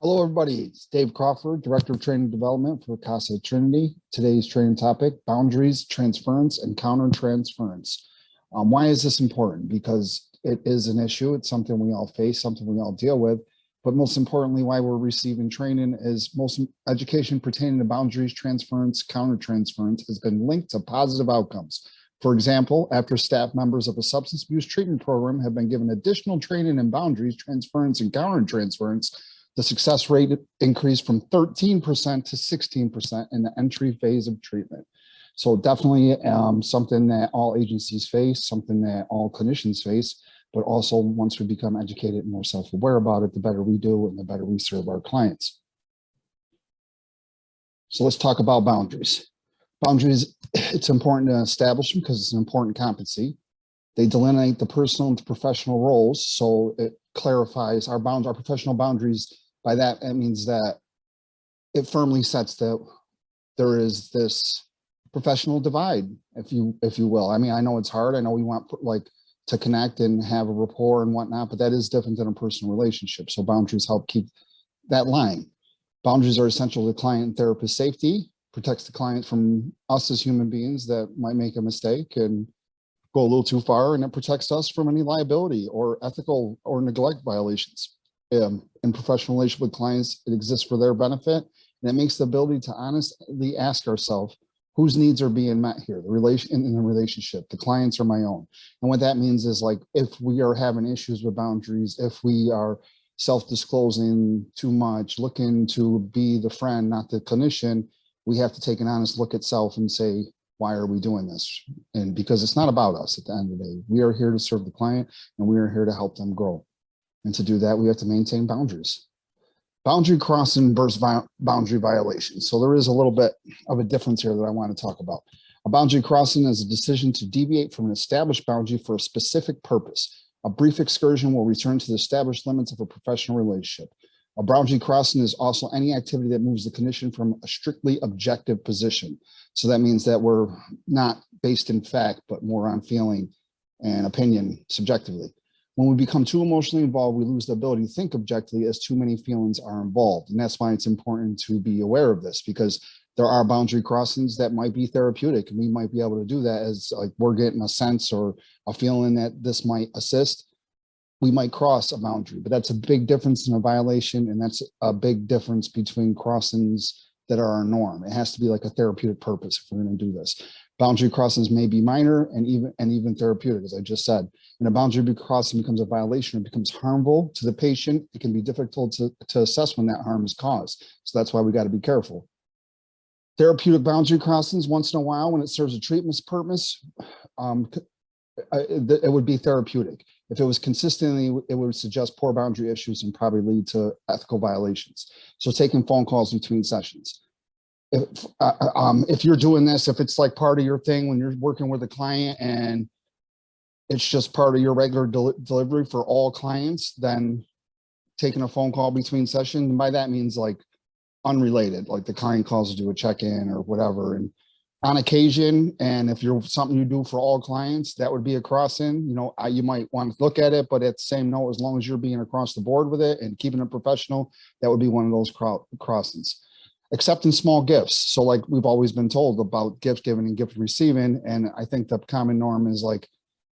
Hello, everybody. It's Dave Crawford, Director of Training Development for CASAC Trinity. Today's training topic, boundaries, transference, and countertransference. Why is this important? Because it is an issue. It's something we all face, something we all deal with. But most importantly, why we're receiving training is most education pertaining to boundaries, transference, countertransference has been linked to positive outcomes. For example, after staff members of a substance abuse treatment program have been given additional training in boundaries, transference, and countertransference, the success rate increased from 13% to 16% in the entry phase of treatment. So definitely something that all agencies face, something that all clinicians face, but also once we become educated and more self-aware about it, the better we do and the better we serve our clients. So let's talk about boundaries. Boundaries, it's important to establish them because it's an important competency. They delineate the personal and professional roles, so it clarifies our professional boundaries. By that, it means that it firmly sets that there is this professional divide, if you will. I mean, I know it's hard. I know we want to connect and have a rapport and whatnot, but that is different than a personal relationship. So boundaries help keep that line. Boundaries are essential to client and therapist safety, protects the client from us as human beings that might make a mistake and go a little too far, and it protects us from any liability or ethical or neglect violations. In professional relationship with clients, it exists for their benefit, and it makes the ability to honestly ask ourselves whose needs are being met here, in the relationship, the clients or my own. And what that means is, like, if we are having issues with boundaries, if we are self-disclosing too much, looking to be the friend, not the clinician, we have to take an honest look at self and say, why are we doing this? And because it's not about us at the end of the day. We are here to serve the client, and we are here to help them grow. And to do that, we have to maintain boundaries. Boundary crossing versus boundary violation. So there is a little bit of a difference here that I want to talk about. A boundary crossing is a decision to deviate from an established boundary for a specific purpose. A brief excursion will return to the established limits of a professional relationship. A boundary crossing is also any activity that moves the clinician from a strictly objective position. So that means that we're not based in fact, but more on feeling and opinion subjectively. When we become too emotionally involved, we lose the ability to think objectively as too many feelings are involved. And that's why it's important to be aware of this, because there are boundary crossings that might be therapeutic, and we might be able to do that as, like, we're getting a sense or a feeling that this might assist. We might cross a boundary, but that's a big difference in a violation. And that's a big difference between crossings that are our norm. It has to be like a therapeutic purpose if we're going to do this. Boundary crossings may be minor and even therapeutic, as I just said. And a boundary crossing becomes a violation, it becomes harmful to the patient. It can be difficult to assess when that harm is caused. So that's why we got to be careful. Therapeutic boundary crossings, once in a while, when it serves a treatment purpose, it would be therapeutic. If it was consistently, it would suggest poor boundary issues and probably lead to ethical violations. So taking phone calls between sessions. If you're doing this, if it's like part of your thing when you're working with a client and it's just part of your regular delivery for all clients, then taking a phone call between sessions, and by that means like unrelated, like the client calls to do a check-in or whatever. And on occasion, and if you're something you do for all clients, that would be a crossing. You know, you might want to look at it, but at the same note, as long as you're being across the board with it and keeping it professional, that would be one of those crossings. Accepting small gifts. So like we've always been told about gift giving and gift receiving. And I think the common norm is, like,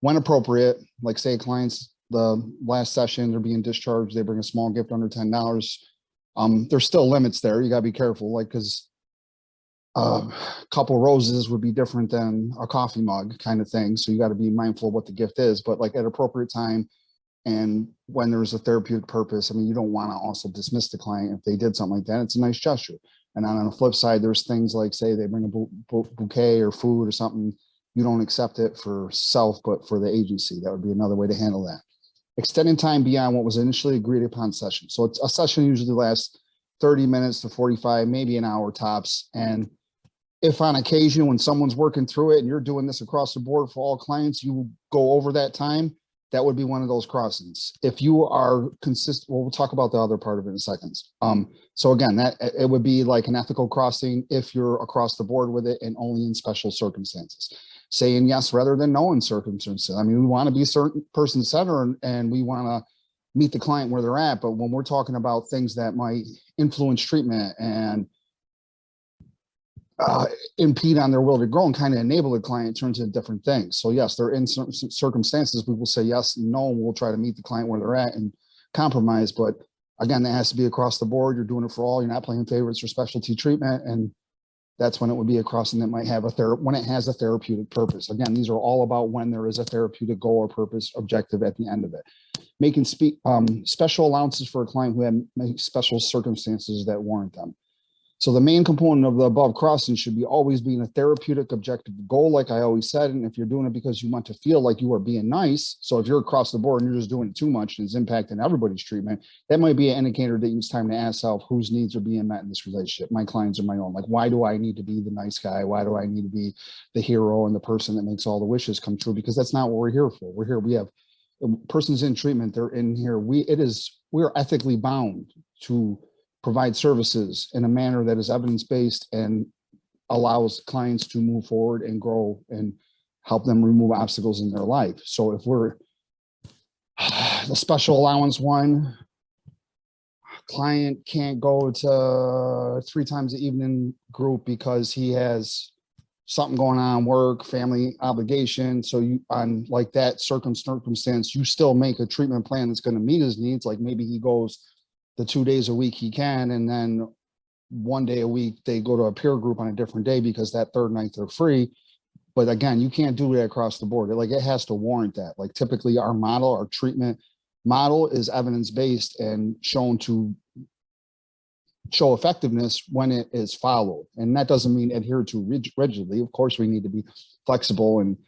when appropriate, like say clients, the last session, they're being discharged, they bring a small gift under $10. There's still limits there. You gotta be careful, like, because a couple roses would be different than a coffee mug kind of thing. So you got to be mindful of what the gift is, but like at appropriate time and when there's a therapeutic purpose. I mean, you don't want to also dismiss the client if they did something like that. It's a nice gesture. And on the flip side, there's things like, say they bring a bouquet or food or something, you don't accept it for self, but for the agency. That would be another way to handle that. Extending time beyond what was initially agreed upon session. So it's a session usually lasts 30 minutes to 45, maybe an hour tops. And if on occasion, when someone's working through it and you're doing this across the board for all clients, you go over that time, that would be one of those crossings. If you are consistent, well, we'll talk about the other part of it in seconds. So again, that it would be like an ethical crossing if you're across the board with it and only in special circumstances. Saying yes rather than no in circumstances. I mean, we want to be certain person-centered, and we want to meet the client where they're at. But when we're talking about things that might influence treatment and impede on their will to grow and kind of enable the client in terms of different things. So yes, there are in certain circumstances we will say yes and no, and we'll try to meet the client where they're at and compromise. But again, that has to be across the board. You're doing it for all. You're not playing favorites or specialty treatment, and that's when it would be across, and it might have when it has a therapeutic purpose. Again, these are all about when there is a therapeutic goal or purpose objective at the end of it. Making special allowances for a client who had special circumstances that warrant them. So the main component of the above crossing should be always being a therapeutic objective goal, like I always said. And if you're doing it because you want to feel like you are being nice, so if you're across the board and you're just doing it too much and it's impacting everybody's treatment, that might be an indicator that it's time to ask self whose needs are being met in this relationship, my clients or my own. Like, why do I need to be the nice guy? Why do I need to be the hero and the person that makes all the wishes come true? Because that's not what we're here for. We're here, we have persons in treatment, they're in here. We're ethically bound to provide services in a manner that is evidence-based and allows clients to move forward and grow and help them remove obstacles in their life. So if we're the special allowance one, client can't go to 3 times the evening group because he has something going on, work, family obligation. So you, on like that circumstance, you still make a treatment plan that's going to meet his needs. Like maybe he goes the 2 days a week he can, and then 1 day a week they go to a peer group on a different day because that third night they're free. But again, you can't do that across the board. Like it has to warrant that. Like typically our model, our treatment model is evidence-based and shown to show effectiveness when it is followed. And that doesn't mean adhere to rigidly. Of course, we need to be flexible and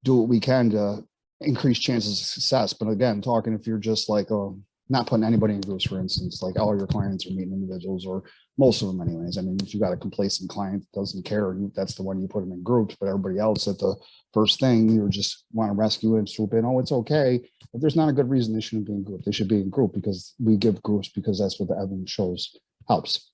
do what we can to increase chances of success. But again, talking if you're just like, not putting anybody in groups, for instance, like all your clients are meeting individuals, or most of them anyways. I mean, if you got a complacent client that doesn't care, that's the one you put them in groups, but everybody else at the first thing, you just want to rescue and swoop in. Oh, it's okay. If there's not a good reason they shouldn't be in group, they should be in group because we give groups because that's what the evidence shows helps.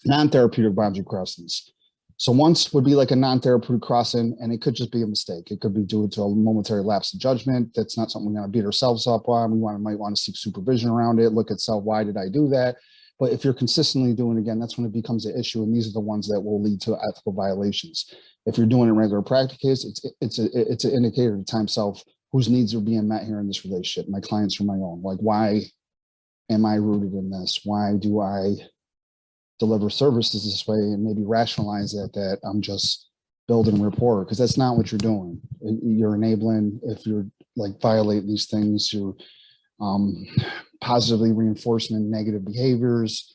Non-therapeutic boundary crossings. So once would be like a non-therapeutic crossing, and it could just be a mistake. It could be due to a momentary lapse of judgment. That's not something we're going to beat ourselves up on. We might want to seek supervision around it, look at self, why did I do that? But if you're consistently doing it again, that's when it becomes an issue. And these are the ones that will lead to ethical violations. If you're doing it in regular practice, it's an indicator to time self whose needs are being met here in this relationship, my clients or my own. Like, why am I rooted in this? Why do I deliver services this way, and maybe rationalize that I'm just building rapport, because that's not what you're doing. You're enabling. If you're like violate these things, you're positively reinforcing negative behaviors.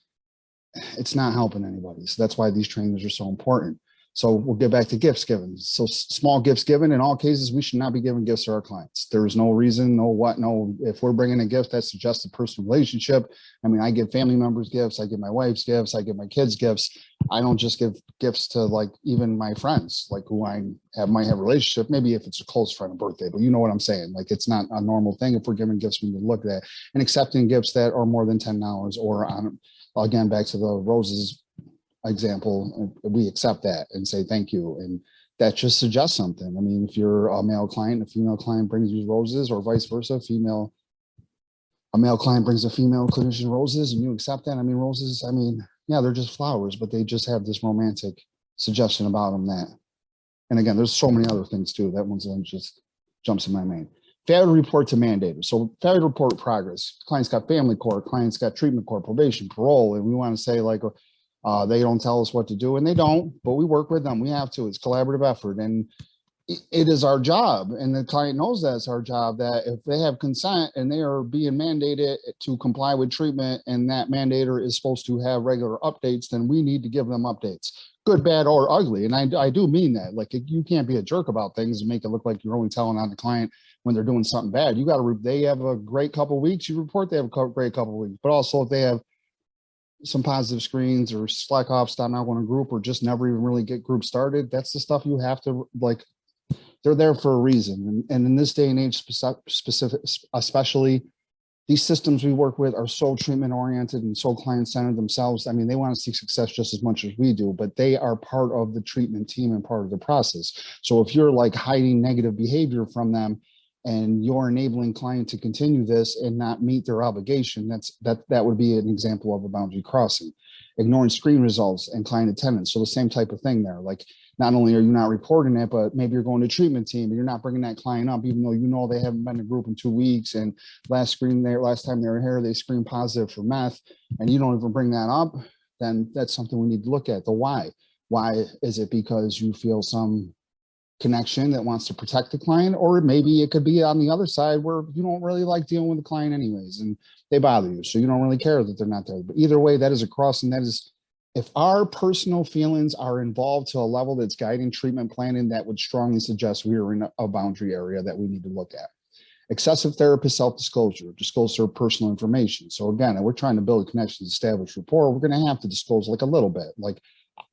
It's not helping anybody. So that's why these trainings are so important. So we'll get back to gifts given. So small gifts given, in all cases, we should not be giving gifts to our clients. There's no reason, no, if we're bringing a gift, that suggests a personal relationship. I mean, I give family members gifts, I give my wife's gifts, I give my kids gifts. I don't just give gifts to like even my friends, like who might have a relationship, maybe if it's a close friend, a birthday, but you know what I'm saying? Like it's not a normal thing. If we're giving gifts, we need to look at that, and accepting gifts that are more than $10 or on, again, back to the roses example, we accept that and say thank you, and that just suggests something. I mean, if you're a male client, a female client brings you roses, or vice versa, a male client brings a female clinician roses and you accept that. I mean, roses, I mean, yeah, they're just flowers, but they just have this romantic suggestion about them. That, and again, there's so many other things too. That one's just jumps in my mind. Failure to report to mandator. So failure to report progress. Clients got family court, clients got treatment court, probation, parole, and we want to say like, they don't tell us what to do, and they don't, but we work with them. We have to. It's collaborative effort, and it is our job, and the client knows that it's our job, that if they have consent and they are being mandated to comply with treatment, and that mandator is supposed to have regular updates, then we need to give them updates, good, bad, or ugly. And I do mean that. Like, you can't be a jerk about things and make it look like you're only telling on the client when they're doing something bad. You got to, they have a great couple of weeks, you report they have a great couple of weeks, but also if they have some positive screens or slack off, stop not going to group, or just never even really get group started, that's the stuff you have to, like, they're there for a reason. And in this day and age, specific, especially, these systems we work with are so treatment oriented and so client centered themselves. I mean, they want to see success just as much as we do, but they are part of the treatment team and part of the process. So if you're like hiding negative behavior from them, and you're enabling client to continue this and not meet their obligation, that would be an example of a boundary crossing. Ignoring screen results and client attendance. So the same type of thing there. Like, not only are you not reporting it, but maybe you're going to treatment team and you're not bringing that client up, even though you know they haven't been in a group in 2 weeks. And last time they were here, they screened positive for meth, and you don't even bring that up. Then that's something we need to look at. The why. Why is it because you feel some connection that wants to protect the client, or maybe it could be on the other side where you don't really like dealing with the client anyways, and they bother you, so you don't really care that they're not there. But either way, that is a crossing. That is, if our personal feelings are involved to a level that's guiding treatment planning, that would strongly suggest we are in a boundary area that we need to look at. Excessive therapist self-disclosure, disclose their personal information. So again, we're trying to build connections, establish rapport. We're going to have to disclose like a little bit. Like,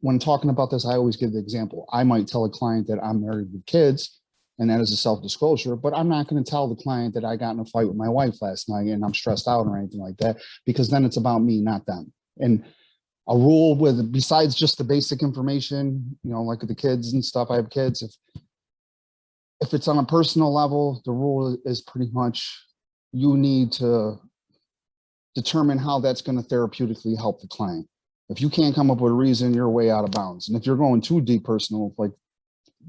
when talking about this, I always give the example. I might tell a client that I'm married with kids, and that is a self-disclosure, but I'm not going to tell the client that I got in a fight with my wife last night and I'm stressed out or anything like that, because then it's about me, not them. And a rule with, besides just the basic information, you know, like with the kids and stuff, I have kids. If it's on a personal level, the rule is pretty much you need to determine how that's going to therapeutically help the client. If you can't come up with a reason, you're way out of bounds. And if you're going too deep personal, like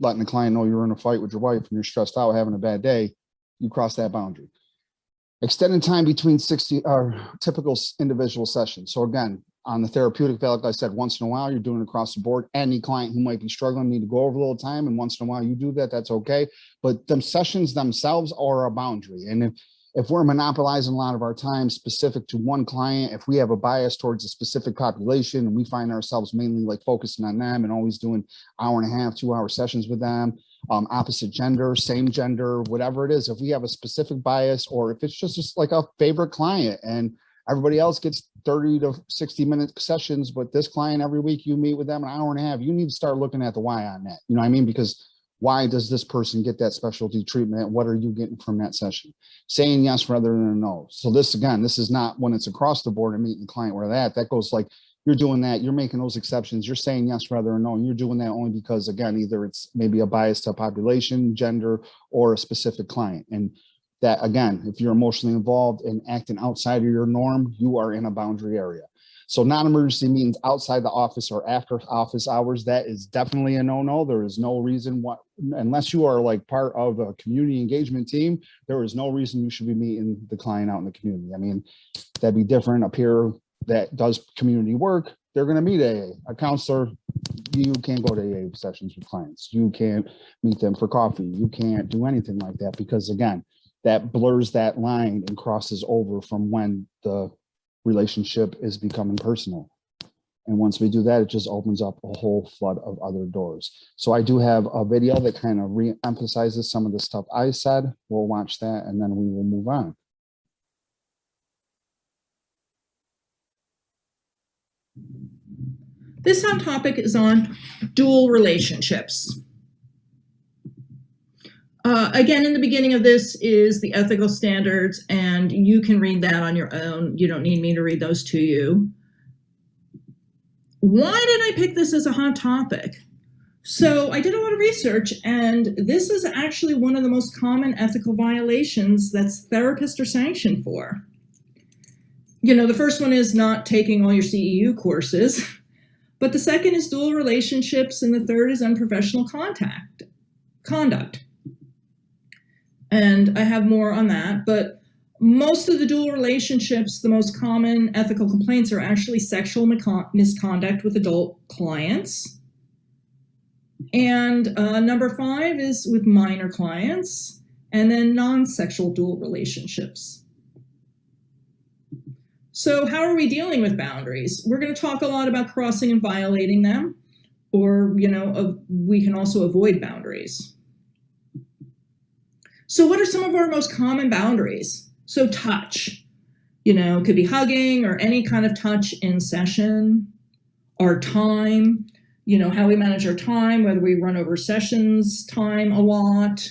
letting the client know you're in a fight with your wife and you're stressed out, having a bad day, you cross that boundary. Extended time between 60 typical individual sessions. So again, on the therapeutic value, like I said, once in a while, you're doing it across the board. Any client who might be struggling need to go over a little time, and once in a while you do that, that's okay. But them sessions themselves are a boundary. And if we're monopolizing a lot of our time specific to one client, if we have a bias towards a specific population and we find ourselves mainly like focusing on them and always doing 1.5 hour, 2 hour sessions with them, opposite gender, same gender, whatever it is, if we have a specific bias, or if it's just like a favorite client and everybody else gets 30 to 60 minute sessions, but this client every week you meet with them 1.5 hours, you need to start looking at the why on that. You know what I mean? Because why does this person get that specialty treatment? What are you getting from that session? Saying yes rather than a no. So this, again, this is not when it's across the board and meeting the client where that goes like, you're doing that, you're making those exceptions, you're saying yes rather than no, and you're doing that only because, again, either it's maybe a bias to population, gender, or a specific client. And that, again, if you're emotionally involved and acting outside of your norm, you are in a boundary area. So non-emergency meetings outside the office or after office hours, that is definitely a no-no. There is no reason why, unless you are like part of a community engagement team, there is no reason you should be meeting the client out in the community. I mean, that'd be different up here that does community work. They're going to meet a counselor. You can't go to AA sessions with clients. You can't meet them for coffee. You can't do anything like that because, again, that blurs that line and crosses over from when the relationship is becoming personal. And once we do that, it just opens up a whole flood of other doors. So I do have a video that kind of re-emphasizes some of the stuff I said. We'll watch that and then we will move on. This topic is on dual relationships. Again, in the beginning of this is the ethical standards, and you can read that on your own. You don't need me to read those to you. Why did I pick this as a hot topic? So I did a lot of research, and this is actually one of the most common ethical violations that therapists are sanctioned for. You know, the first one is not taking all your CEU courses, but the second is dual relationships, and the third is unprofessional conduct. And I have more on that, but most of the dual relationships, the most common ethical complaints are actually sexual misconduct with adult clients. And number 5 is with minor clients, and then non-sexual dual relationships. So how are we dealing with boundaries? We're going to talk a lot about crossing and violating them, or, you know, we can also avoid boundaries. So what are some of our most common boundaries? So touch, you know, could be hugging or any kind of touch in session. Our time, you know, how we manage our time, whether we run over sessions time a lot.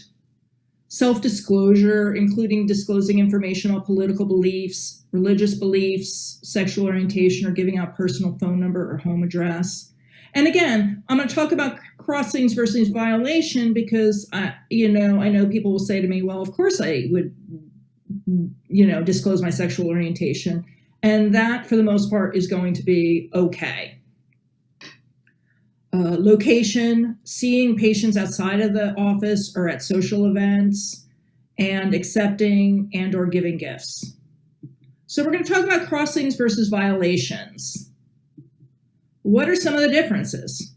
Self-disclosure, including disclosing information on political beliefs, religious beliefs, sexual orientation, or giving out personal phone number or home address. And again, I'm going to talk about crossings versus violation because, I know people will say to me, well, of course I would, disclose my sexual orientation. And that, for the most part, is going to be okay. Location, seeing patients outside of the office or at social events, and accepting and or giving gifts. So we're going to talk about crossings versus violations. What are some of the differences?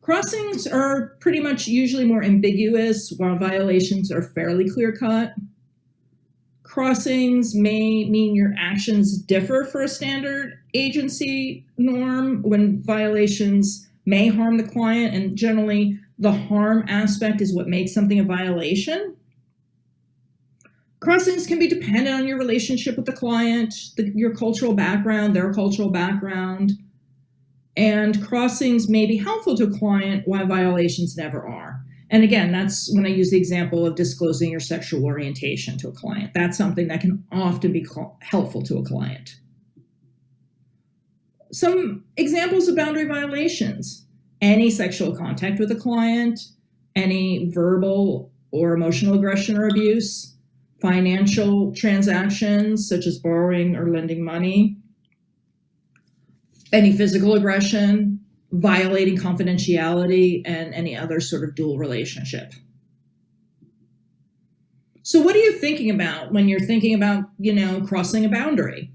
Crossings are pretty much usually more ambiguous, while violations are fairly clear-cut. Crossings may mean your actions differ for a standard agency norm, when violations may harm the client, and generally the harm aspect is what makes something a violation. Crossings can be dependent on your relationship with the client, your cultural background, their cultural background, and crossings may be helpful to a client while violations never are. And again, that's when I use the example of disclosing your sexual orientation to a client. That's something that can often be helpful to a client. Some examples of boundary violations: any sexual contact with a client, any verbal or emotional aggression or abuse, financial transactions such as borrowing or lending money, any physical aggression, violating confidentiality, and any other sort of dual relationship. So what are you thinking about when you're thinking about, crossing a boundary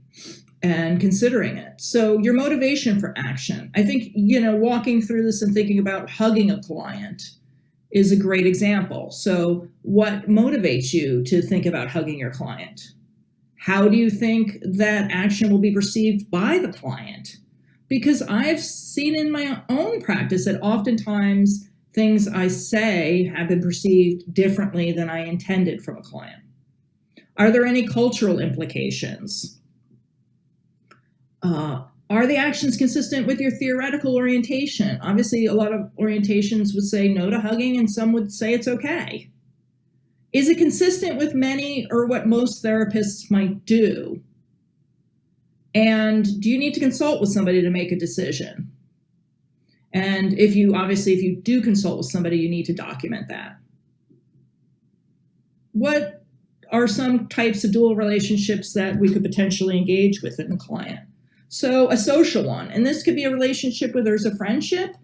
and considering it? So your motivation for action. I think, walking through this and thinking about hugging a client is a great example. So what motivates you to think about hugging your client? How do you think that action will be perceived by the client? Because I've seen in my own practice that oftentimes things I say have been perceived differently than I intended from a client. Are there any cultural implications? Are the actions consistent with your theoretical orientation? Obviously, a lot of orientations would say no to hugging, and some would say it's okay. Is it consistent with many or what most therapists might do? And do you need to consult with somebody to make a decision? And if you do consult with somebody, you need to document that. What are some types of dual relationships that we could potentially engage with in the client? So a social one, and this could be a relationship where there's a friendship,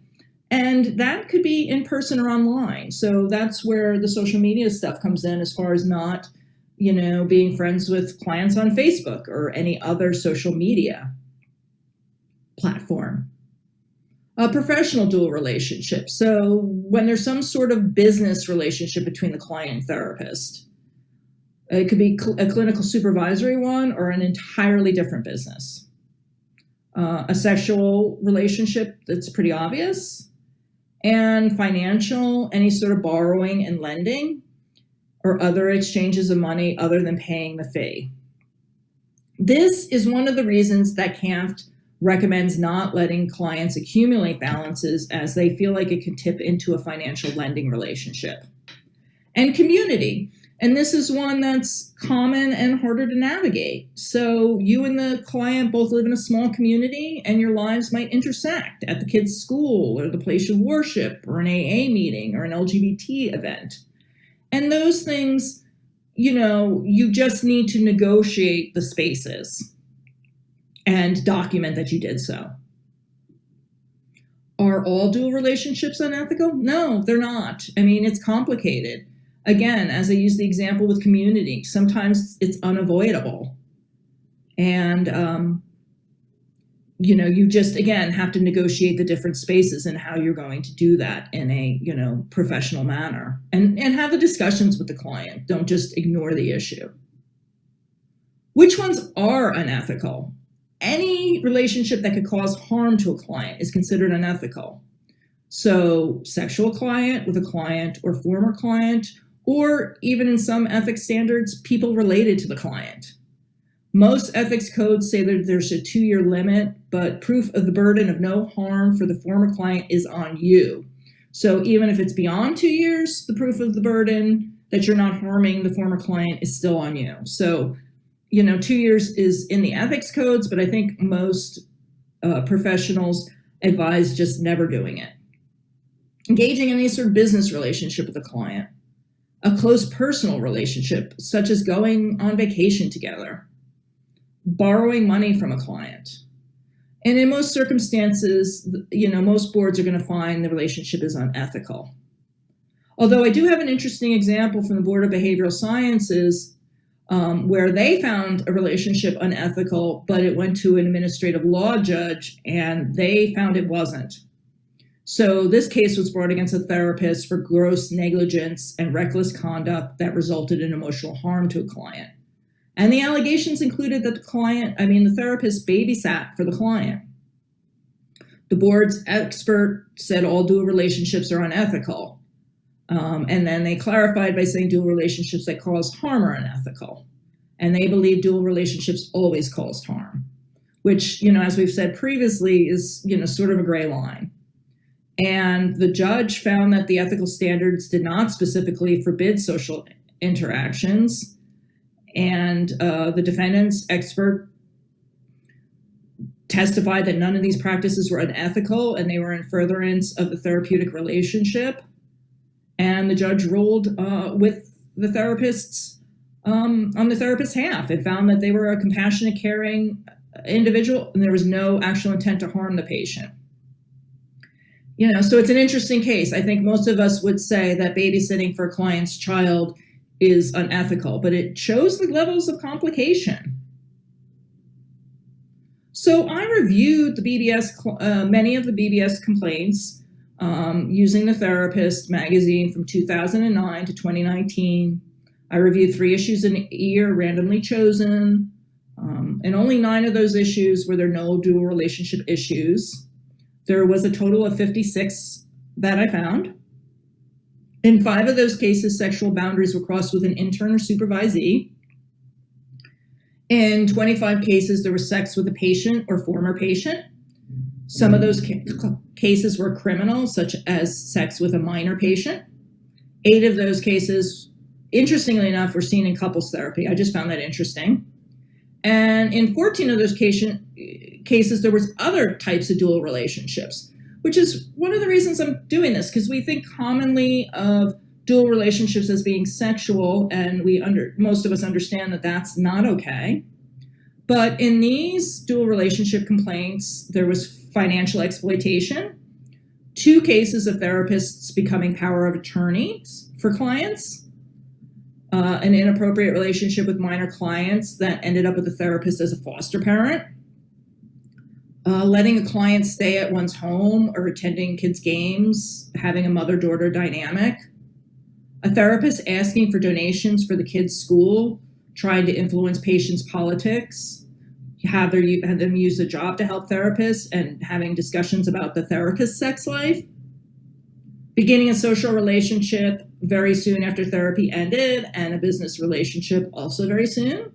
and that could be in person or online. So that's where the social media stuff comes in, as far as not, being friends with clients on Facebook or any other social media platform. A professional dual relationship. So when there's some sort of business relationship between the client and therapist, it could be a clinical supervisory one or an entirely different business. A sexual relationship that's pretty obvious, and financial, any sort of borrowing and lending, or other exchanges of money other than paying the fee. This is one of the reasons that CAMFT recommends not letting clients accumulate balances, as they feel like it can tip into a financial lending relationship. And community. And this is one that's common and harder to navigate. So you and the client both live in a small community, and your lives might intersect at the kids' school or the place of worship or an AA meeting or an LGBT event. And those things, you just need to negotiate the spaces and document that you did so. Are all dual relationships unethical? No, they're not. I mean, it's complicated. Again, as I use the example with community, sometimes it's unavoidable. And, you just, again, have to negotiate the different spaces and how you're going to do that in a, professional manner. And have the discussions with the client. Don't just ignore the issue. Which ones are unethical? Any relationship that could cause harm to a client is considered unethical. So sexual client with a client or former client, or even in some ethics standards, people related to the client. Most ethics codes say that there's a 2-year limit, but proof of the burden of no harm for the former client is on you. So even if it's beyond 2 years, the proof of the burden that you're not harming the former client is still on you. So, 2 years is in the ethics codes, but I think most professionals advise just never doing it. engaging in any sort of business relationship with a client, a close personal relationship, such as going on vacation together, borrowing money from a client. And in most circumstances, most boards are going to find the relationship is unethical. Although I do have an interesting example from the Board of Behavioral Sciences where they found a relationship unethical, but it went to an administrative law judge and they found it wasn't. So this case was brought against a therapist for gross negligence and reckless conduct that resulted in emotional harm to a client. And the allegations included that the therapist babysat for the client. The board's expert said all dual relationships are unethical. And then they clarified by saying dual relationships that cause harm are unethical. And they believe dual relationships always caused harm, which, as we've said previously, is, sort of a gray line. And the judge found that the ethical standards did not specifically forbid social interactions. And the defendant's expert testified that none of these practices were unethical and they were in furtherance of the therapeutic relationship. And the judge ruled with the therapists on the therapist's half. It found that they were a compassionate, caring individual and there was no actual intent to harm the patient. So it's an interesting case. I think most of us would say that babysitting for a client's child is unethical, but it shows the levels of complication. So I reviewed many of the BBS complaints using the Therapist magazine from 2009 to 2019. I reviewed 3 issues a year, randomly chosen, and only 9 of those issues were there no dual relationship issues. There was a total of 56 that I found. In 5 of those cases, sexual boundaries were crossed with an intern or supervisee. In 25 cases, there was sex with a patient or former patient. Some of those cases were criminal, such as sex with a minor patient. 8 of those cases, interestingly enough, were seen in couples therapy. I just found that interesting. And in 14 of those cases, there was other types of dual relationships, which is one of the reasons I'm doing this, because we think commonly of dual relationships as being sexual, and most of us understand that that's not okay. But in these dual relationship complaints, there was financial exploitation, 2 cases of therapists becoming power of attorneys for clients, an inappropriate relationship with minor clients that ended up with the therapist as a foster parent, letting a client stay at one's home or attending kids' games, having a mother-daughter dynamic, a therapist asking for donations for the kids' school, trying to influence patients' politics, have them use the job to help therapists, and having discussions about the therapist's sex life, beginning a social relationship very soon after therapy ended, and a business relationship also very soon,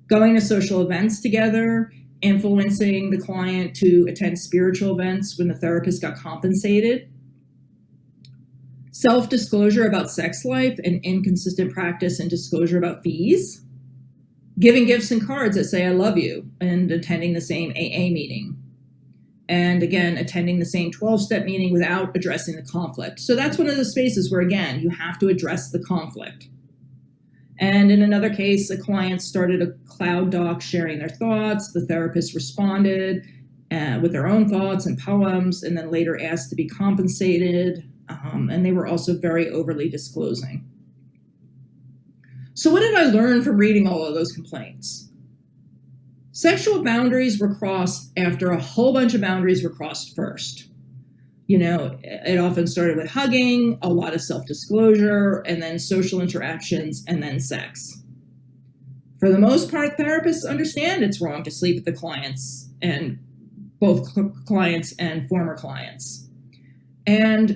going to social events together, influencing the client to attend spiritual events when the therapist got compensated, self-disclosure about sex life and inconsistent practice and disclosure about fees, giving gifts and cards that say I love you, and attending the same AA meeting, and again, attending the same 12-step meeting without addressing the conflict. So that's one of the spaces where, again, you have to address the conflict. And in another case, a client started a cloud doc sharing their thoughts. The therapist responded with their own thoughts and poems, and then later asked to be compensated. And they were also very overly disclosing. So what did I learn from reading all of those complaints? Sexual boundaries were crossed after a whole bunch of boundaries were crossed first. It often started with hugging, a lot of self-disclosure, and then social interactions, and then sex. For the most part, therapists understand it's wrong to sleep with the clients, and both clients and former clients. And,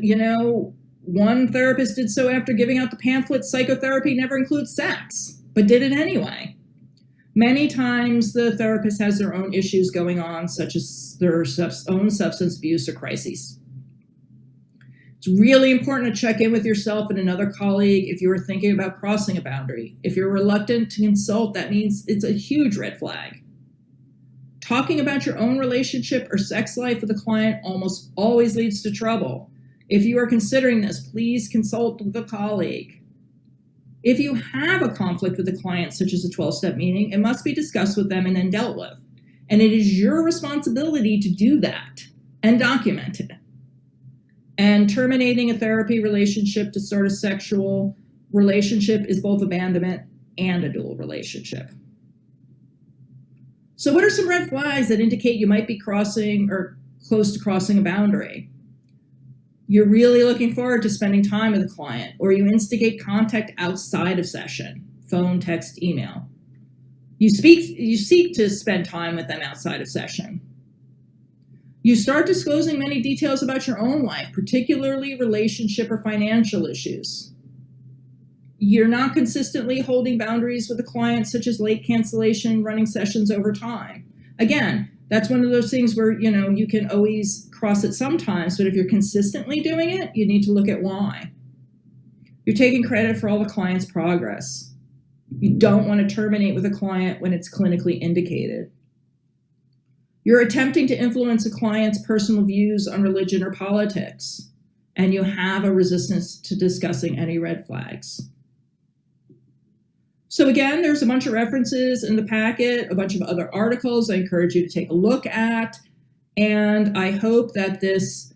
one therapist did so after giving out the pamphlet, Psychotherapy Never Includes Sex, but did it anyway. Many times the therapist has their own issues going on, such as their own substance abuse or crises. It's really important to check in with yourself and another colleague if you are thinking about crossing a boundary. If you're reluctant to consult, that means it's a huge red flag. Talking about your own relationship or sex life with a client almost always leads to trouble, If you are considering this, please consult with a colleague. If you have a conflict with a client, such as a 12-step meeting, it must be discussed with them and then dealt with. And it is your responsibility to do that and document it. And terminating a therapy relationship to start a sexual relationship is both abandonment and a dual relationship. So what are some red flags that indicate you might be crossing or close to crossing a boundary? You're really looking forward to spending time with a client, or you instigate contact outside of session, phone, text, email. You seek to spend time with them outside of session. You start disclosing many details about your own life, particularly relationship or financial issues. You're not consistently holding boundaries with a client, such as late cancellation, running sessions over time. Again, that's one of those things where, you can always cross it sometimes, but if you're consistently doing it, you need to look at why. You're taking credit for all the client's progress. You don't want to terminate with a client when it's clinically indicated. You're attempting to influence a client's personal views on religion or politics, and you have a resistance to discussing any red flags. So again, there's a bunch of references in the packet, a bunch of other articles I encourage you to take a look at. And I hope that this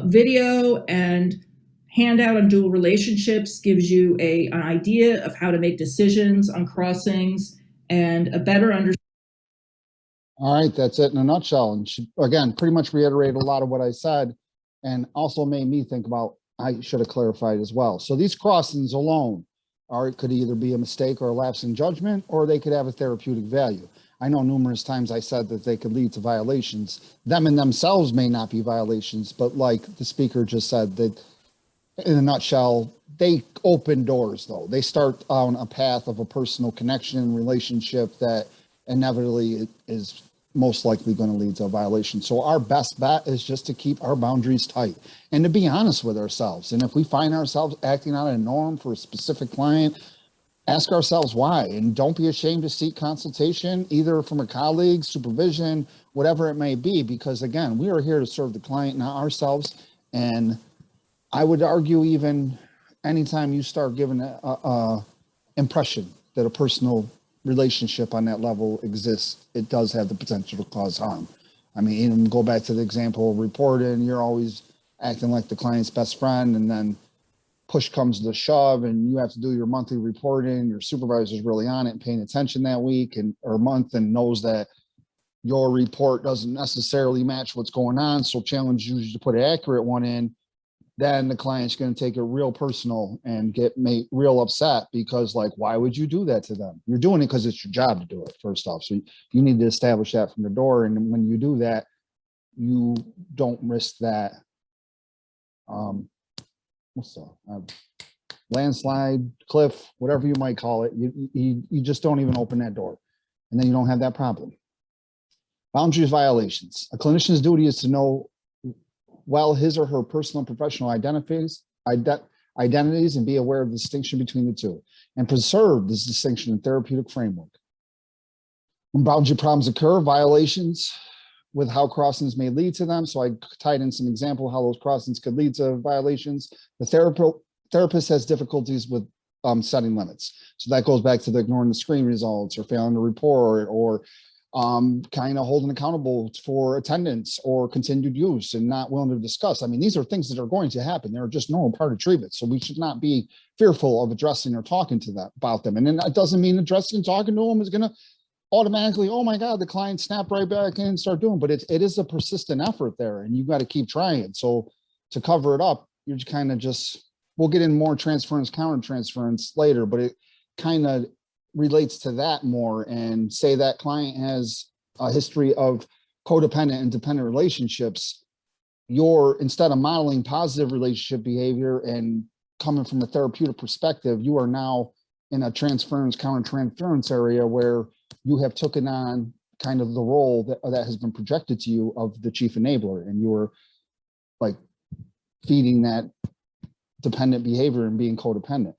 video and handout on dual relationships gives you an idea of how to make decisions on crossings and a better understanding. All right, that's it in a nutshell. And again, pretty much reiterate a lot of what I said, and also made me think about, I should have clarified as well. So these crossings alone could either be a mistake or a lapse in judgment, or they could have a therapeutic value. I know numerous times I said that they could lead to violations. Them in themselves may not be violations, but like the speaker just said, that in a nutshell, they open doors though. They start on a path of a personal connection and relationship that inevitably is most likely going to lead to a violation. So our best bet is just to keep our boundaries tight and to be honest with ourselves. And if we find ourselves acting out of a norm for a specific client, ask ourselves why, and don't be ashamed to seek consultation, either from a colleague, supervision, whatever it may be, because again, we are here to serve the client, not ourselves. And I would argue, even anytime you start giving a impression that a personal relationship on that level exists, it does have the potential to cause harm. I mean, even go back to the example of reporting, you're always acting like the client's best friend, and then push comes to shove and you have to do your monthly reporting. Your supervisor's really on it and paying attention that week or month, and knows that your report doesn't necessarily match what's going on, so challenge you to put an accurate one in. Then the client's going to take it real personal and get made real upset, because like, why would you do that to them? You're doing it because it's your job to do it, first off. So you need to establish that from the door. And when you do that, you don't risk that, landslide, cliff, whatever you might call it. You just don't even open that door, and then you don't have that problem. Boundaries violations. A clinician's duty is to know well his or her personal and professional identities and be aware of the distinction between the two, and preserve this distinction in therapeutic framework. When boundary problems occur, violations with how crossings may lead to them. So I tied in some example how those crossings could lead to violations. The therapist has difficulties with setting limits. So that goes back to the ignoring the screen results, or failing to report, or kind of holding accountable for attendance or continued use and not willing to discuss. I mean, these are things that are going to happen. They're just normal part of treatment. So we should not be fearful of addressing or talking to them about them. And then that doesn't mean addressing and talking to them is going to automatically, oh my God, the client snap right back in and start doing, but it is a persistent effort there, and you've got to keep trying. So to cover it up, you're just kind of we'll get in more transference, countertransference later, but it kind of relates to that more. And say that client has a history of codependent and dependent relationships, instead of modeling positive relationship behavior and coming from a therapeutic perspective, you are now in a transference, countertransference area where you have taken on kind of the role that has been projected to you of the chief enabler, and you were like feeding that dependent behavior and being codependent.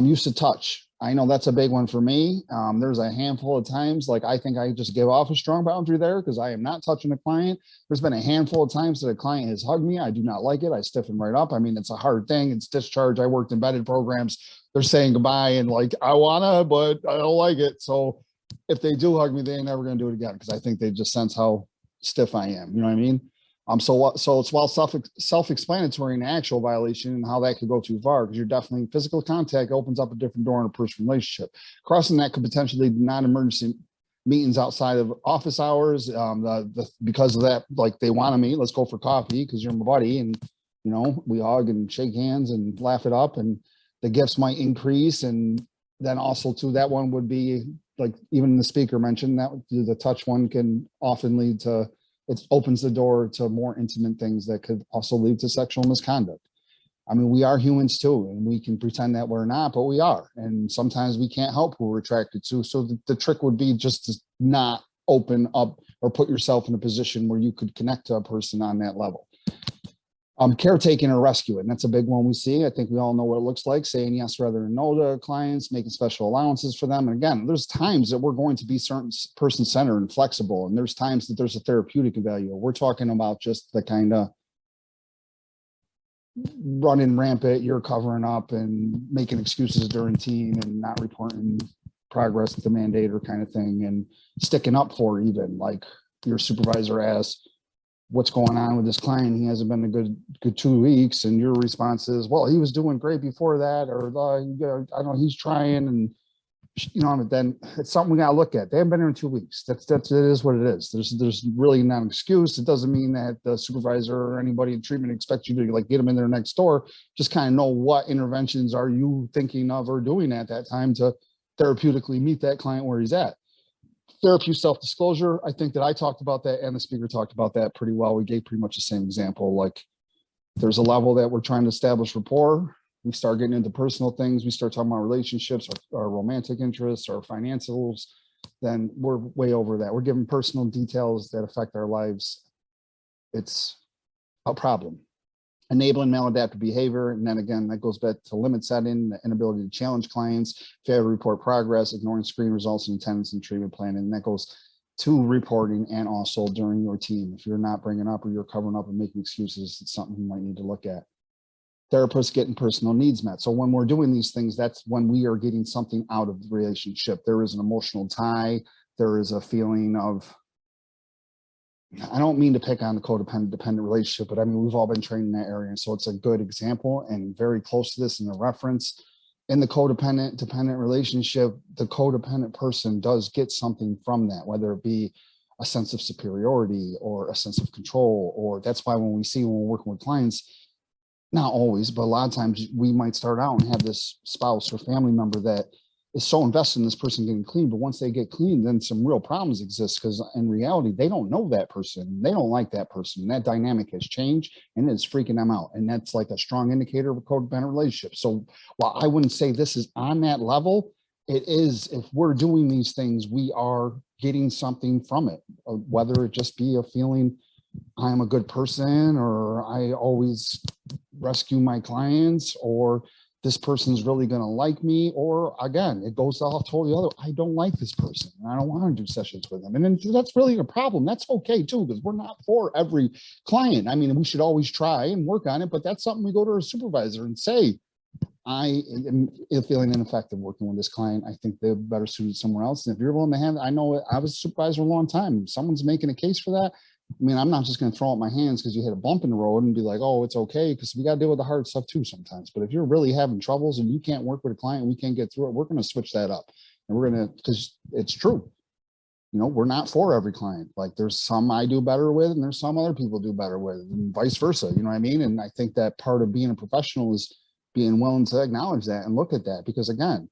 Use of touch. I know that's a big one for me. There's a handful of times, like I think I just give off a strong boundary there because I am not touching a client. There's been a handful of times that a client has hugged me. I do not like it. I stiffen right up. I mean, it's a hard thing. It's discharge. I worked embedded programs. They're saying goodbye and like, I wanna, but I don't like it. So if they do hug me, they ain't never gonna do it again because I think they just sense how stiff I am. You know what I mean? So it's while self-explanatory in actual violation and how that could go too far because you're definitely physical contact opens up a different door in a personal relationship. Crossing that could potentially lead to non-emergency meetings outside of office hours. Because of that, like they want to meet, let's go for coffee because you're my buddy, and you know we hug and shake hands and laugh it up, and the gifts might increase. And then also too, that one would be like even the speaker mentioned that the touch one can often lead to. It opens the door to more intimate things that could also lead to sexual misconduct. I mean, we are humans too, and we can pretend that we're not, but we are. And sometimes we can't help who we're attracted to. So the trick would be just to not open up or put yourself in a position where you could connect to a person on that level. Caretaking or rescuing, that's a big one we see. I think we all know what it looks like, saying yes rather than no to clients, making special allowances for them. And again, there's times that we're going to be certain person-centered and flexible, and there's times that there's a therapeutic value. We're talking about just the kind of running rampant, you're covering up and making excuses during team and not reporting progress to the mandator kind of thing, and sticking up for even like your supervisor asks, what's going on with this client? He hasn't been a good 2 weeks. And your response is, well, he was doing great before that, or I know he's trying, and you know, then it's something we got to look at. They haven't been here in 2 weeks. It is what it is. There's really not an excuse. It doesn't mean that the supervisor or anybody in treatment expects you to like get them in there next door. Just kind of know what interventions are you thinking of or doing at that time to therapeutically meet that client where he's at. Therapy self-disclosure, I think that I talked about that and the speaker talked about that pretty well. We gave pretty much the same example. Like there's a level that we're trying to establish rapport. We start getting into personal things. We start talking about relationships, our romantic interests, our financials. Then we're way over that. We're giving personal details that affect our lives. It's a problem. Enabling maladaptive behavior. And then again, that goes back to limit setting, the inability to challenge clients, failure to report progress, ignoring screen results and attendance and treatment planning. And that goes to reporting and also during your team. If you're not bringing up or you're covering up and making excuses, it's something you might need to look at. Therapists getting personal needs met. So when we're doing these things, that's when we are getting something out of the relationship. There is an emotional tie. There is a feeling of, I don't mean to pick on the codependent dependent relationship, but I mean, we've all been trained in that area. And so it's a good example and very close to this in the reference. In the codependent dependent relationship, the codependent person does get something from that, whether it be a sense of superiority or a sense of control, or that's why when we're working with clients, not always, but a lot of times we might start out and have this spouse or family member that is so invested in this person getting clean, but once they get clean, then some real problems exist because in reality, they don't know that person. They don't like that person. And that dynamic has changed and it's freaking them out. And that's like a strong indicator of a codependent relationship. So while I wouldn't say this is on that level, it is, if we're doing these things, we are getting something from it, whether it just be a feeling I'm a good person, or I always rescue my clients, or this person's really going to like me, or again, it goes all totally other. I don't like this person. And I don't want to do sessions with them. And then that's really a problem. That's okay too, because we're not for every client. I mean, we should always try and work on it, but that's something we go to our supervisor and say, I am feeling ineffective working with this client. I think they're better suited somewhere else. And if you're willing to have, I know I was a supervisor a long time. If someone's making a case for that, I mean, I'm not just going to throw up my hands because you hit a bump in the road and be like, oh, it's okay, because we got to deal with the hard stuff too sometimes. But if you're really having troubles and you can't work with a client and we can't get through it, we're going to switch that up. And we're going to, because it's true. You know, we're not for every client. Like there's some I do better with and there's some other people do better with, and vice versa. You know what I mean? And I think that part of being a professional is being willing to acknowledge that and look at that. Because again,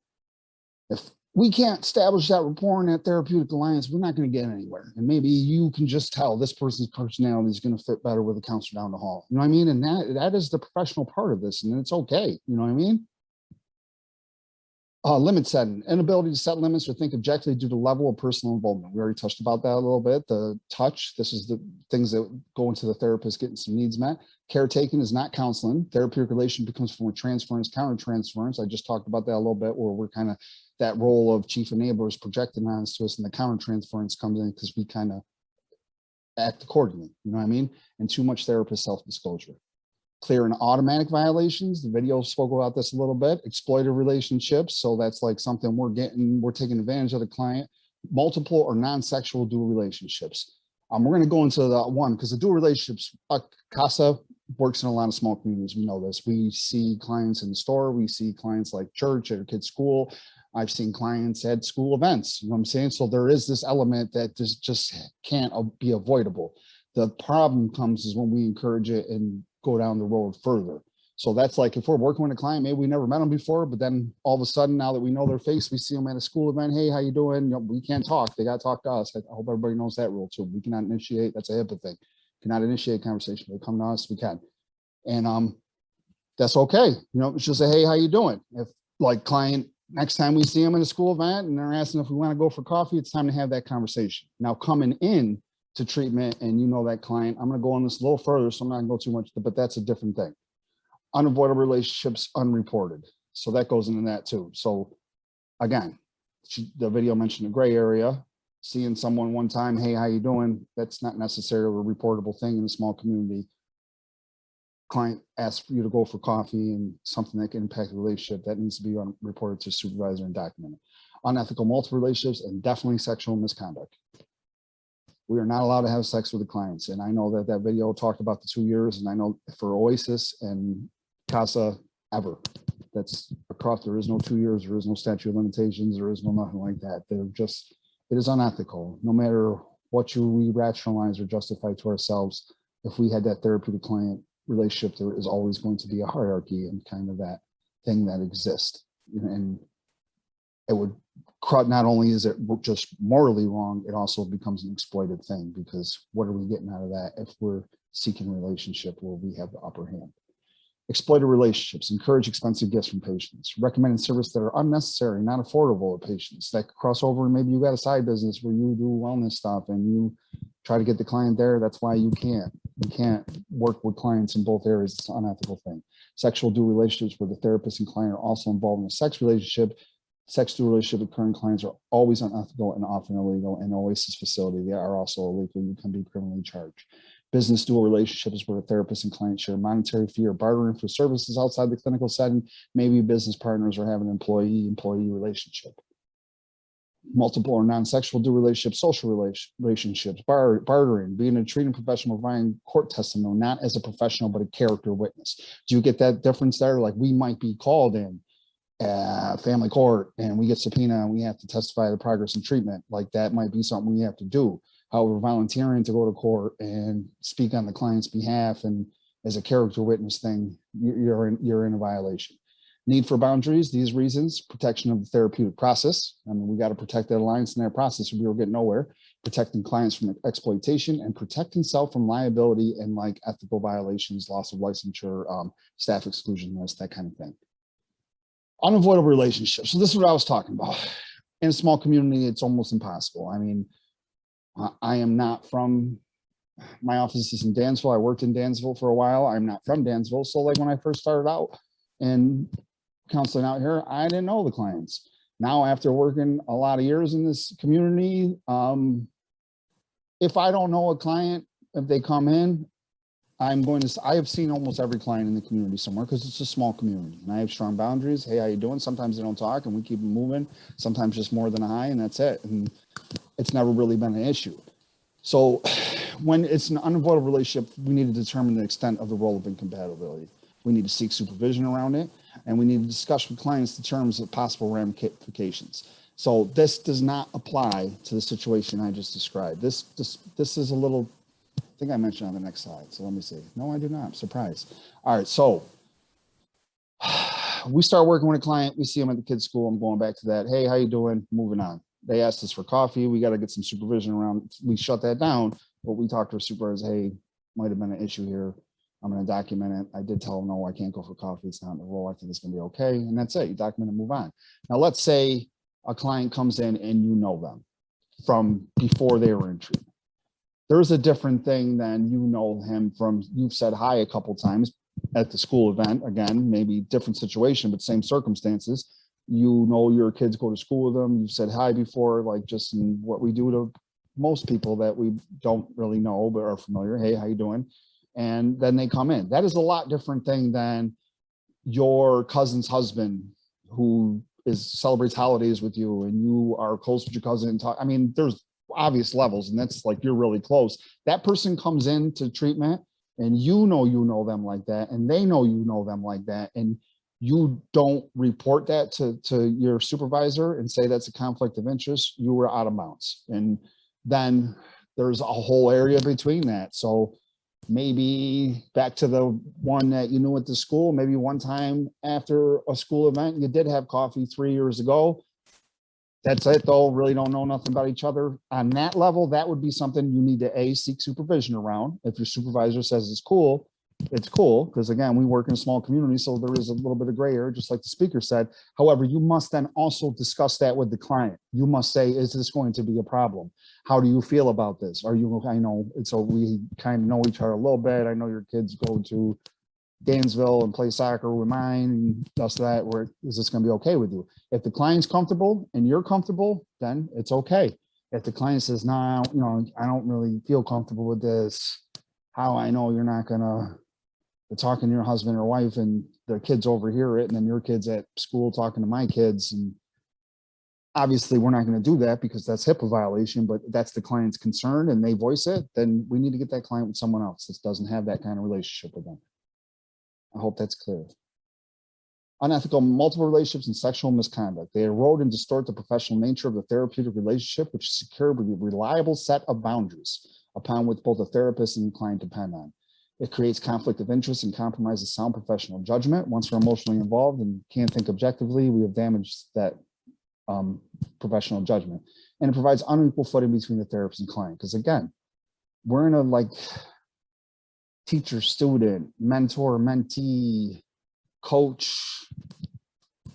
if we can't establish that rapport and that therapeutic alliance, we're not going to get anywhere. And maybe you can just tell this person's personality is going to fit better with a counselor down the hall. You know what I mean? And that is the professional part of this, and it's okay. You know what I mean? Limit setting, inability to set limits or think objectively due to level of personal involvement. We already touched about that a little bit. The touch, this is the things that go into the therapist getting some needs met. Caretaking is not counseling. Therapeutic relation becomes from transference, countertransference. I just talked about that a little bit, where we're kind of, that role of chief enabler is projected on to us, and the countertransference comes in because we kind of act accordingly. You know what I mean? And too much therapist self-disclosure. Clear and automatic violations. The video spoke about this a little bit. Exploitive relationships. So that's like something we're taking advantage of the client. Multiple or non-sexual dual relationships. We're going to go into the one because the dual relationships, CASA works in a lot of small communities. We know this. We see clients in the store. We see clients like church at a kid's school. I've seen clients at school events. You know what I'm saying? So there is this element that just can't be avoidable. The problem comes is when we encourage it and go down the road further. So that's like, if we're working with a client, maybe we never met them before, but then all of a sudden, now that we know their face, we see them at a school event. Hey, how you doing? You know, we can't talk. They got to talk to us. I hope everybody knows that rule too. We cannot initiate. That's a HIPAA thing. Cannot initiate conversation. They come to us, we can. And that's okay. You know, it's just a, hey, how you doing? If like client, next time we see them in a school event and they're asking if we want to go for coffee, it's time to have that conversation. Now coming in to treatment, and you know that client, I'm going to go on this a little further, so I'm not going to go too much, but that's a different thing. Unavoidable relationships unreported. So that goes into that too. So again, the video mentioned a gray area, seeing someone one time, hey, how you doing? That's not necessarily a reportable thing in a small community. Client asks for you to go for coffee and something that can impact the relationship, that needs to be reported to supervisor and documented. Unethical multiple relationships and definitely sexual misconduct. We are not allowed to have sex with the clients. And I know that that video talked about the 2 years, and I know for Oasis and CASA ever, that's across, there is no 2 years, there is no statute of limitations, there is no nothing like that. They're just, it is unethical. No matter what we rationalize or justify to ourselves, if we had that therapeutic client relationship, there is always going to be a hierarchy and kind of that thing that exists. And it would, not only is it just morally wrong, it also becomes an exploited thing, because what are we getting out of that if we're seeking a relationship where we have the upper hand? Exploited relationships, encourage expensive gifts from patients, recommended services that are unnecessary, not affordable to patients, that cross over, and maybe you got a side business where you do wellness stuff and you try to get the client there. That's why you can't work with clients in both areas. It's an unethical thing. Sexual dual relationships where the therapist and client are also involved in a sex relationship. Sex dual relationship with current clients are always unethical and often illegal. In Oasis facility, they are also illegal. You can be criminally charged. Business dual relationships where a therapist and client share monetary fee or bartering for services outside the clinical setting. Maybe business partners or have an employee relationship. Multiple or non-sexual dual relationships, social relationships, bartering, being a treating professional, providing court testimony, not as a professional, but a character witness. Do you get that difference there? Like, we might be called in family court and we get subpoena and we have to testify the progress in treatment. Like, that might be something we have to do. However, volunteering to go to court and speak on the client's behalf and as a character witness thing, you're in a violation. Need for boundaries, these reasons: protection of the therapeutic process. I mean, we got to protect that alliance in that process, or we will get nowhere. Protecting clients from exploitation and protecting self from liability and like ethical violations, loss of licensure, staff exclusion list, that kind of thing. Unavoidable relationships. So this is what I was talking about. In a small community, it's almost impossible. I mean, I am not from, my office is in Dansville. I worked in Dansville for a while. I'm not from Dansville. So like when I first started out and counseling out here, I didn't know the clients. Now, after working a lot of years in this community, if I don't know a client, if they come in, I have seen almost every client in the community somewhere, because it's a small community and I have strong boundaries. Hey, how you doing? Sometimes they don't talk and we keep them moving. Sometimes just more than a hi, and that's it. And it's never really been an issue. So when it's an unavoidable relationship, we need to determine the extent of the role of incompatibility. We need to seek supervision around it, and we need to discuss with clients the terms of possible ramifications. So this does not apply to the situation I just described. This is a little, I think I mentioned on the next slide. So let me see. No, I do not. I'm surprised. All right. So we start working with a client. We see them at the kids' school. I'm going back to that. Hey, how you doing? Moving on. They asked us for coffee. We got to get some supervision around. We shut that down, but we talked to our supervisor. Hey, might have been an issue here. I'm going to document it. I did tell them, no, I can't go for coffee. It's not in the role. I think it's going to be okay. And that's it. You document and move on. Now, let's say a client comes in and you know them from before they were in treatment. There's a different thing than you know him from, you've said hi a couple times at the school event. Again, maybe different situation, but same circumstances. You know your kids go to school with them. You've said hi before, like just in what we do to most people that we don't really know but are familiar. Hey, how you doing? And then they come in. That is a lot different thing than your cousin's husband who celebrates holidays with you and you are close with your cousin. I mean, there's obvious levels, and that's like you're really close. That person comes into treatment and you know them like that, and they know you know them like that, and you don't report that to your supervisor and say that's a conflict of interest, you were out of bounds. And then there's a whole area between that. So maybe back to the one that you knew at the school, maybe one time after a school event, you did have coffee 3 years ago. That's it though, really don't know nothing about each other. On that level, that would be something you need to seek supervision around. If your supervisor says it's cool, because again, we work in a small community, so there is a little bit of gray area, just like the speaker said. However, you must then also discuss that with the client. You must say, is this going to be a problem? How do you feel about this? Are you, I know, so we kind of know each other a little bit. I know your kids go to Gainesville and play soccer with mine and just that, where is this going to be okay with you? If the client's comfortable and you're comfortable, then it's okay. If the client says, no, I don't really feel comfortable with this, how I know you're not going to talking to your husband or wife and their kids overhear it, and then your kids at school talking to my kids. And obviously we're not going to do that because that's HIPAA violation, but that's the client's concern and they voice it, then we need to get that client with someone else that doesn't have that kind of relationship with them. I hope that's clear. Unethical multiple relationships and sexual misconduct. They erode and distort the professional nature of the therapeutic relationship, which is secured with a reliable set of boundaries upon which both the therapist and the client depend on. It creates conflict of interest and compromises sound professional judgment. Once we're emotionally involved and can't think objectively, we have damaged that professional judgment. And it provides unequal footing between the therapist and client. Because again, we're in a like teacher, student, mentor, mentee, coach, I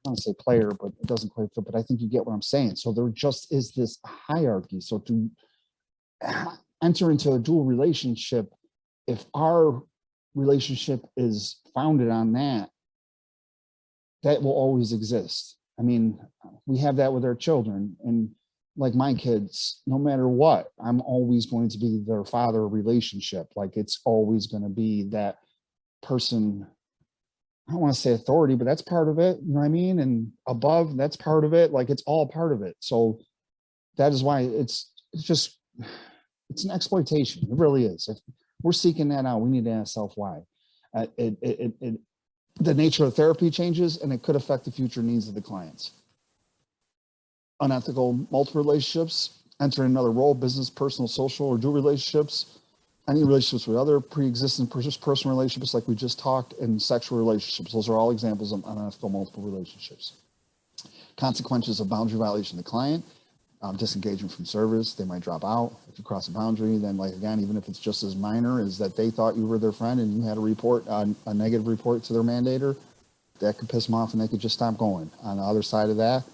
don't want to say player, but it doesn't quite fit, but I think you get what I'm saying. So there just is this hierarchy. So to enter into a dual relationship, if our relationship is founded on that, that will always exist. I mean, we have that with our children, and like my kids, no matter what, I'm always going to be their father relationship. Like it's always going to be that person. I don't want to say authority, but that's part of it. You know what I mean? And above, that's part of it. Like it's all part of it. So that is why it's an exploitation. It really is. If we're seeking that out, we need to ask ourselves why. The nature of therapy changes, and it could affect the future needs of the clients. Unethical multiple relationships, enter another role, business, personal, social, or dual relationships, any relationships with other pre-existing personal relationships like we just talked, and sexual relationships. Those are all examples of unethical multiple relationships. Consequences of boundary violation of the client, disengagement from service. They might drop out. If you cross a boundary, then like again, even if it's just as minor as that they thought you were their friend and you had a report, a negative report to their mandator, that could piss them off and they could just stop going. On the other side of that,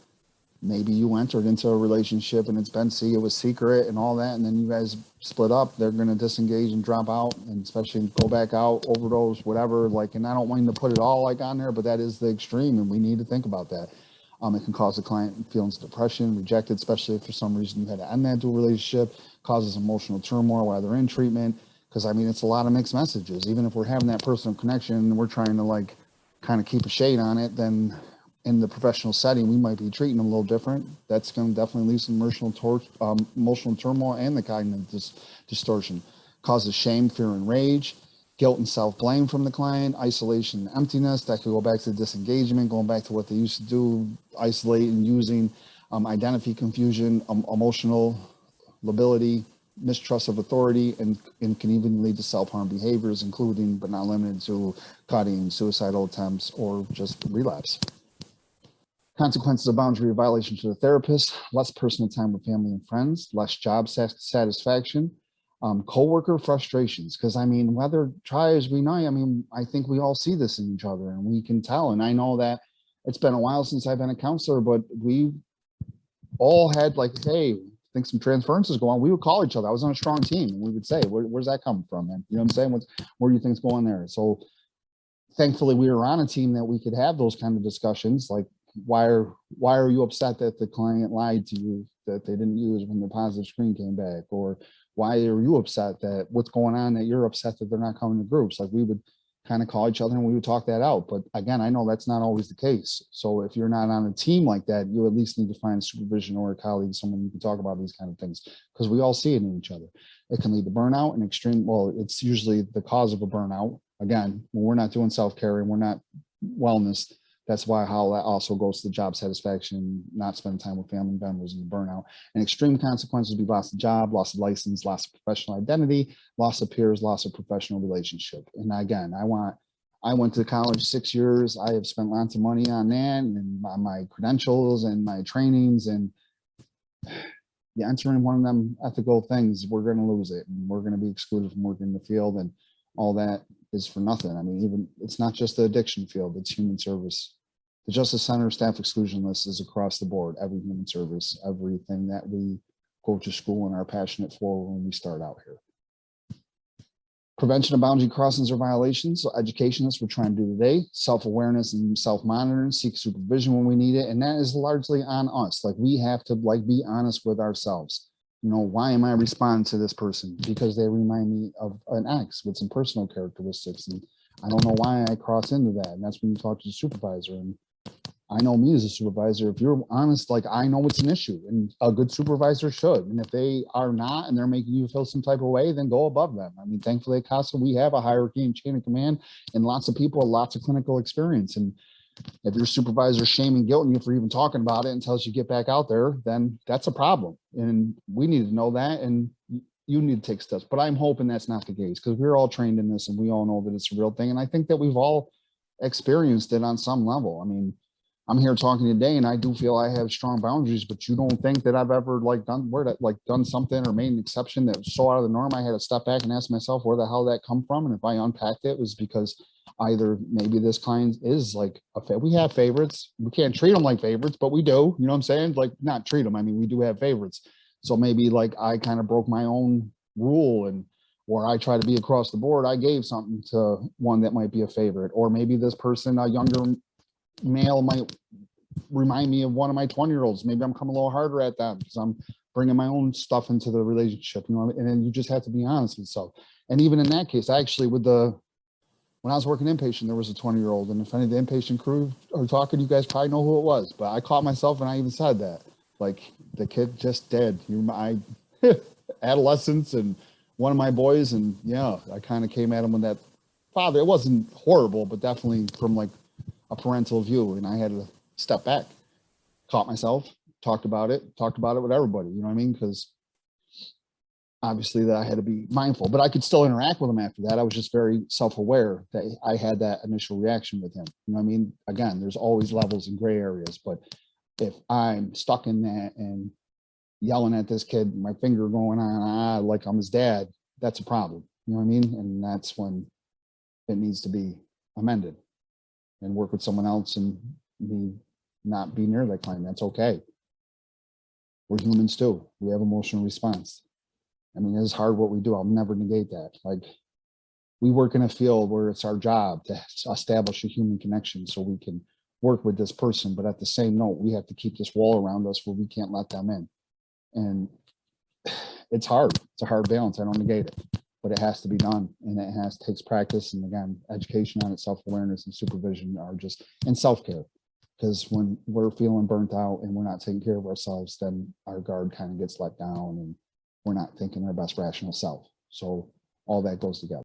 maybe you entered into a relationship and it was secret and all that, and then you guys split up. They're going to disengage and drop out, and especially go back out, overdose, whatever. Like, and I don't want to put it all like on there, but that is the extreme, and we need to think about that. It can cause the client feelings of depression, rejected, especially if for some reason you had to end that dual relationship, causes emotional turmoil while they're in treatment. Because I mean, it's a lot of mixed messages. Even if we're having that personal connection and we're trying to like kind of keep a shade on it, then in the professional setting, we might be treating them a little different. That's going to definitely leave some emotional turmoil and the cognitive distortion. Causes shame, fear, and rage. Guilt and self-blame from the client, isolation and emptiness. That could go back to disengagement, going back to what they used to do, isolate and using, identity confusion, emotional lability, mistrust of authority, and can even lead to self-harm behaviors, including but not limited to cutting, suicidal attempts, or just relapse. Consequences of boundary violation to the therapist: less personal time with family and friends, less job satisfaction, Coworker frustrations, because I mean, whether try as we might, I mean, I think we all see this in each other and we can tell. And I know that it's been a while since I've been a counselor, but we all had like, hey, I think some transferences go on. We would call each other. I was on a strong team and we would say, where's that coming from, man? You know what I'm saying? Where do you think's going there? So thankfully we were on a team that we could have those kind of discussions. Like, why are you upset that the client lied to you, that they didn't use when the positive screen came back? Or why are you upset that what's going on, that you're upset that they're not coming to groups? Like, we would kind of call each other and we would talk that out. But again, I know that's not always the case. So if you're not on a team like that, you at least need to find supervision or a colleague, someone you can talk about these kind of things, because we all see it in each other. It can lead to burnout and extreme, well, it's usually the cause of a burnout. Again, when we're not doing self-care and we're not wellness, that's why how that also goes to the job satisfaction, not spending time with family members, and burnout. And extreme consequences would be loss of job, loss of license, loss of professional identity, loss of peers, loss of professional relationship. And again, I went to college 6 years. I have spent lots of money on that and on my credentials and my trainings. And you enter in one of them ethical things, we're going to lose it. And we're going to be excluded from working in the field, and all that is for nothing. I mean, even it's not just the addiction field, it's human service. The Justice Center staff exclusion list is across the board, every human service, everything that we go to school and are passionate for when we start out here. Prevention of boundary crossings or violations. So education, that's what we're trying to do today. Self-awareness and self-monitoring, seek supervision when we need it. And that is largely on us. Like, we have to be honest with ourselves. You know, why am I responding to this person? Because they remind me of an ex with some personal characteristics. And I don't know why I cross into that. And that's when you talk to the supervisor. And I know me as a supervisor, if you're honest, like, I know it's an issue, and a good supervisor should. And if they are not, and they're making you feel some type of way, then go above them. I mean, thankfully at CASAC, we have a hierarchy and chain of command, and lots of people, lots of clinical experience. And if your supervisor is shaming, guilting you for even talking about it and tells you get back out there, then that's a problem. And we need to know that, and you need to take steps. But I'm hoping that's not the case, because we're all trained in this and we all know that it's a real thing. And I think that we've all experienced it on some level. I mean, I'm here talking today and I do feel I have strong boundaries, but you don't think that I've ever done something or made an exception that was so out of the norm I had to step back and ask myself where the hell that come from. And if I unpacked it, it was because either maybe this client is like we have favorites. We can't treat them like favorites, but we do. You know what I'm saying? Like, not treat them. I mean, we do have favorites. So maybe like I kind of broke my own rule, and or I try to be across the board. I gave something to one that might be a favorite, or maybe this person, a younger male, might remind me of one of my 20-year-olds. Maybe I'm coming a little harder at them because I'm bringing my own stuff into the relationship, you know. And then you just have to be honest with yourself. And even in that case, actually, when I was working inpatient, there was a 20-year-old, and if any of the inpatient crew are talking, you guys probably know who it was. But I caught myself, and I even said that, like, the kid just dead. My adolescence and one of my boys, and yeah, I kind of came at him with that father. It wasn't horrible, but definitely from like a parental view, and I had to step back, caught myself, talked about it with everybody, you know what I mean? Because obviously that I had to be mindful, but I could still interact with him after that. I was just very self-aware that I had that initial reaction with him. You know what I mean? Again, there's always levels and gray areas, but if I'm stuck in that and yelling at this kid, my finger going on, like I'm his dad, that's a problem. You know what I mean? And that's when it needs to be amended and work with someone else and not be near that client. That's okay. We're humans too. We have emotional response. I mean, it's hard what we do. I'll never negate that. Like, we work in a field where it's our job to establish a human connection so we can work with this person. But at the same note, we have to keep this wall around us where we can't let them in. And it's hard. It's a hard balance. I don't negate it, but it has to be done. And it takes practice. And again, education on it, self-awareness and supervision are just, and self-care. Because when we're feeling burnt out and we're not taking care of ourselves, then our guard kind of gets let down and we're not thinking our best rational self. So all that goes together.